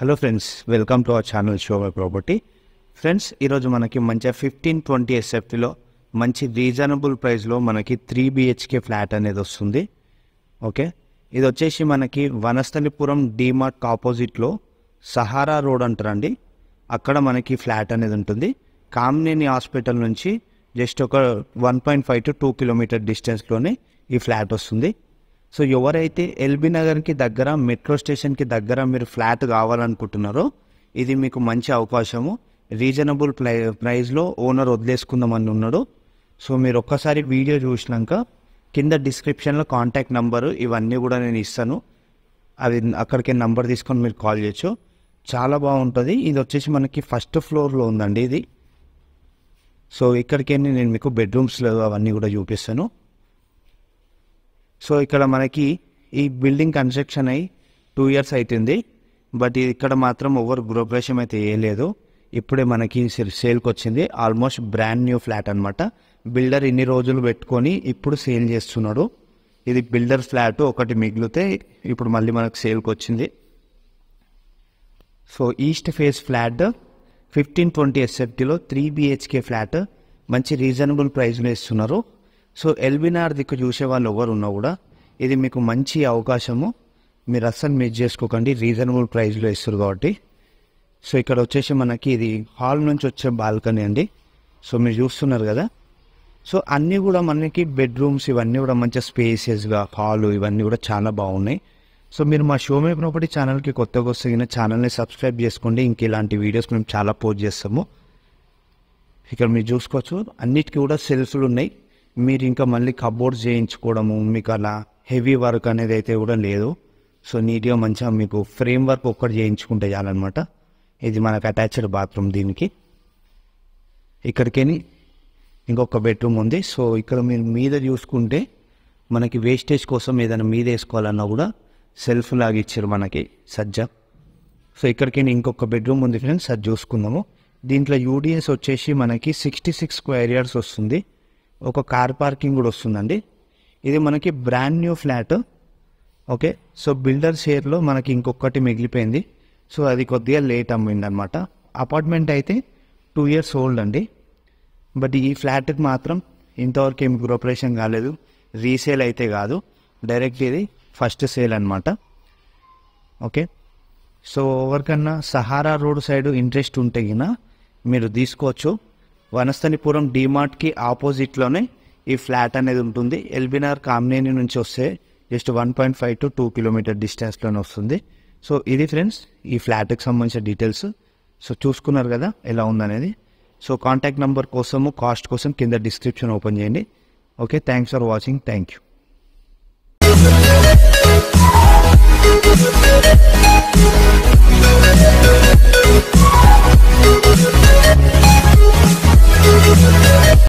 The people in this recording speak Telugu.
Hello friends, welcome to our channel show my property. Friends, ఈరోజు మనకి మంచిగా 1520 ఎస్ఎఫ్టీలో మంచి రీజనబుల్ ప్రైస్లో మనకి 3 BHK ఫ్లాట్ అనేది వస్తుంది. ఓకే, ఇది వచ్చేసి మనకి వనస్థలిపురం డీమార్ట్ ఆపోజిట్లో సహారా రోడ్ అంటారండి, అక్కడ మనకి ఫ్లాట్ అనేది ఉంటుంది. కామినేని హాస్పిటల్ నుంచి జస్ట్ ఒక 1.5 to 2 కిలోమీటర్ డిస్టెన్స్లోనే ఈ ఫ్లాట్ వస్తుంది. సో ఎవరైతే ఎల్బీ నగర్కి దగ్గర మెట్రో స్టేషన్కి దగ్గర మీరు ఫ్లాట్ కావాలనుకుంటున్నారో ఇది మీకు మంచి అవకాశము. రీజనబుల్ ప్రైస్లో ఓనర్ వదిలేసుకుందామని ఉన్నాడు. సో మీరు ఒక్కసారి వీడియో చూసినాక కింద డిస్క్రిప్షన్లో కాంటాక్ట్ నెంబరు ఇవన్నీ కూడా నేను ఇస్తాను, అది అక్కడికి నెంబర్ తీసుకొని మీరు కాల్ చేయొచ్చు. చాలా బాగుంటుంది. ఇది వచ్చేసి మనకి ఫస్ట్ ఫ్లోర్లో ఉందండి ఇది. సో ఇక్కడికి నేను మీకు బెడ్రూమ్స్లో అవన్నీ కూడా చూపిస్తాను. సో ఇక్కడ మనకి ఈ బిల్డింగ్ కన్స్ట్రక్షన్ అయ్యి 2 years అవుతుంది, బట్ ఇక్కడ మాత్రం ఓవర్ గృహప్రవేశం అయితే వేయలేదు. ఇప్పుడే మనకి సేల్కి వచ్చింది. ఆల్మోస్ట్ బ్రాండ్ న్యూ ఫ్లాట్ అనమాట. బిల్డర్ ఇన్ని రోజులు పెట్టుకొని ఇప్పుడు సేల్ చేస్తున్నాడు. ఇది బిల్డర్ ఫ్లాట్ ఒకటి మిగిలితే ఇప్పుడు మళ్ళీ మనకు సేల్కి వచ్చింది. So east face flat 1520 ఎస్ఎఫ్టీలో 3 BHK flat మంచి రీజనబుల్ ప్రైస్లో ఇస్తున్నారు. సో ఎల్బీనగర్ దిక్కు చూసే వాళ్ళు ఎవరు ఉన్నా కూడా ఇది మీకు మంచి అవకాశము, మీరు అస్సలు మిస్ చేసుకోకండి. రీజనబుల్ ప్రైస్లో ఇస్తారు కాబట్టి. సో ఇక్కడ వచ్చేసి మనకి ఇది హాల్ నుంచి వచ్చే బాల్కనీ అండి. సో మీరు చూస్తున్నారు కదా. సో అన్నీ కూడా మనకి బెడ్రూమ్స్ ఇవన్నీ కూడా మంచిగా స్పేసియస్గా హాలు ఇవన్నీ కూడా చాలా బాగున్నాయి. సో మీరు మా షో మై ప్రాపర్టీ ఛానల్కి కొత్తగా వస్తే ఛానల్ని సబ్స్క్రైబ్ చేసుకోండి. ఇంక ఇలాంటి వీడియోస్ మేము చాలా పోస్ట్ చేస్తాము. ఇక్కడ మీరు చూసుకోవచ్చు అన్నిటికీ కూడా సెల్ఫ్లు ఉన్నాయి. మీరు ఇంకా మళ్ళీ కబోర్డ్స్ చేయించుకోవడము మీకు అలా హెవీ వర్క్ అనేది అయితే కూడా లేదు. సో నీట్గా మంచిగా మీకు ఫ్రేమ్ వర్క్ ఒక్కటి చేయించుకుంటే చాలన్నమాట. ఇది మనకు అటాచ్డ్ బాత్రూమ్. దీనికి ఇక్కడికి ఇంకొక బెడ్రూమ్ ఉంది. సో ఇక్కడ మీరు మీద చూసుకుంటే మనకి వేస్టేజ్ కోసం ఏదైనా మీద వేసుకోవాలన్నా కూడా సెల్ఫ్ లాగా ఇచ్చారు మనకి సజ్జ. సో ఇక్కడికి ఇంకొక బెడ్రూమ్ ఉంది ఫ్రెండ్స్, అది చూసుకుందాము. దీంట్లో యూడిఎస్ వచ్చేసి మనకి 66 square yards వస్తుంది. ఒక కార్ పార్కింగ్ కూడా వస్తుందండి. ఇది మనకి brand new flat. Okay, so builder షేర్లో మనకి ఇంకొకటి మిగిలిపోయింది. సో అది కొద్దిగా లేట్ అమ్మింది అనమాట. అపార్ట్మెంట్ అయితే 2 years ఓల్డ్ అండి, బట్ ఈ ఫ్లాట్కి మాత్రం ఇంతవరకు ఏమి గృహప్రవేశం కాలేదు. రీసేల్ అయితే కాదు, డైరెక్ట్ ఇది ఫస్ట్ సేల్ అనమాట. ఓకే, సో ఎవరికన్నా సహారా రోడ్ సైడ్ ఇంట్రెస్ట్ ఉంటే గిన మీరు తీసుకోవచ్చు. వనస్థలిపురం డీమార్ట్కి ఆపోజిట్లోనే ఈ ఫ్లాట్ అనేది ఉంటుంది. ఎల్బీనగర్ కామినేని నుంచి వస్తే జస్ట్ 1.5 to 2 కిలోమీటర్ డిస్టెన్స్లోనే వస్తుంది. సో ఇది ఫ్రెండ్స్ ఈ ఫ్లాట్కి సంబంధించిన డీటెయిల్స్. సో చూసుకున్నారు కదా ఎలా ఉందనేది. సో కాంటాక్ట్ నెంబర్ కోసము కాస్ట్ కోసం కింద డిస్క్రిప్షన్ ఓపెన్ చేయండి. Okay, thanks for watching. Thank you.